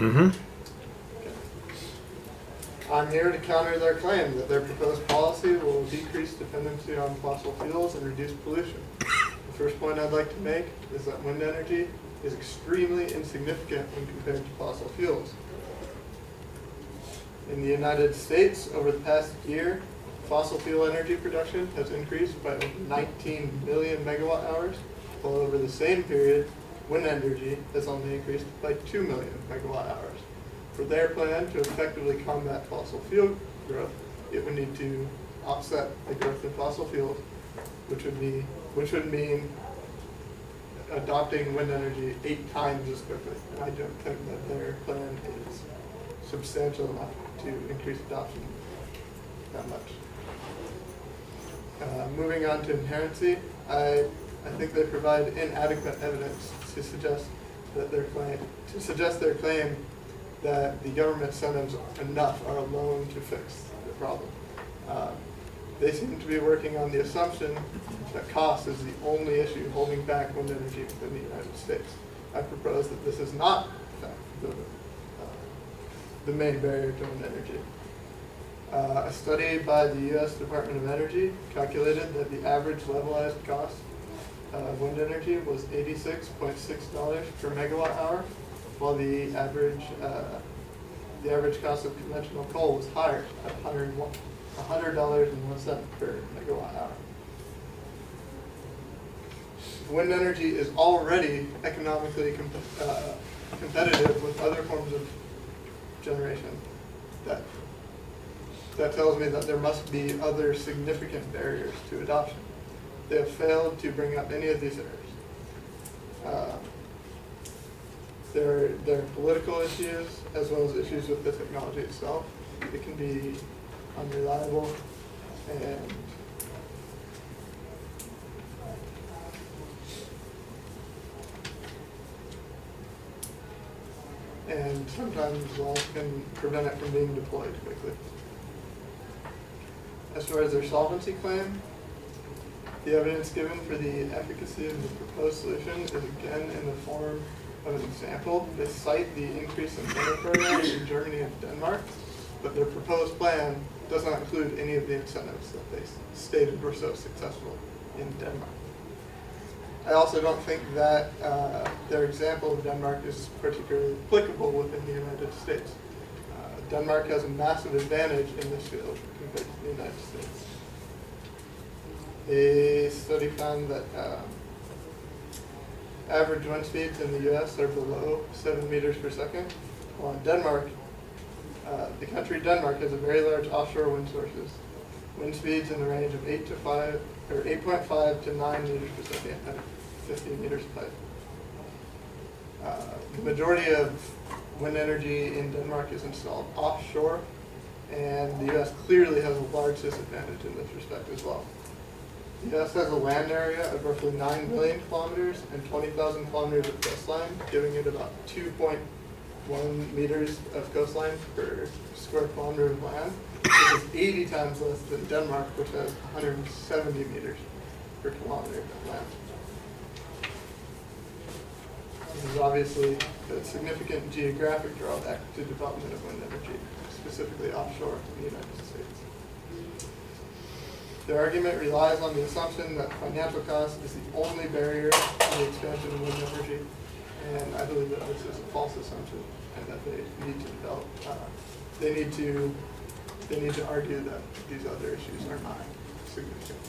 Mm-hmm. I'm here to counter their claim that their proposed policy will decrease dependency on fossil fuels and reduce pollution. The first point I'd like to make is that wind energy is extremely insignificant when compared to fossil fuels. In the United States, over the past year, fossil fuel energy production has increased by over 19 million megawatt hours, while over the same period, wind energy has only increased by 2 million megawatt hours. For their plan to effectively combat fossil fuel growth, it would need to offset the growth in fossil fuels, which would mean adopting wind energy 8 times as quickly. And I don't think that their plan is substantial enough to increase adoption that much. Moving on to inherency, I think they provide inadequate evidence to suggest that their claim that the government incentives enough are alone to fix the problem. They seem to be working on the assumption that cost is the only issue holding back wind energy within the United States. I propose that this is not, in fact, the main barrier to wind energy. A study by the U.S. Department of Energy calculated that the average levelized cost of wind energy was $86.6 per megawatt hour, while the average cost of conventional coal was higher at $100.01 per megawatt hour. Wind energy is already economically competitive with other forms of generation. That tells me that there must be other significant barriers to adoption. They have failed to bring up any of these areas. There are political issues as well as issues with the technology itself. It can be unreliable and sometimes laws can prevent it from being deployed quickly. As far as their solvency claim, the evidence given for the efficacy of the proposed solution is again in the form of an example. They cite the increase in solar programs in Germany and Denmark, but their proposed plan does not include any of the incentives that they stated were so successful in Denmark. I also don't think that their example of Denmark is particularly applicable within the United States. Denmark has a massive advantage in this field compared to the United States. A study found that average wind speeds in the U.S. are below 7 meters per second, while in Denmark, the country Denmark has a very large offshore wind sources. Wind speeds in the range of 8.5 to 9 meters per second at 50 meters per pipe. The majority of wind energy in Denmark is installed offshore, and the U.S. clearly has a large disadvantage in this respect as well. The U.S. has a land area of roughly 9 million kilometers and 20,000 kilometers of coastline, giving it about 2.1 meters of coastline per square kilometer of land, which is 80 times less than Denmark, which has 170 meters per kilometer of land. This is obviously a significant geographic drawback to development of wind energy, specifically offshore in the United States. Their argument relies on the assumption that financial cost is the only barrier to the expansion of wind energy, and I believe that this is a false assumption, and that they need to develop. They need to argue that these other issues are not significant.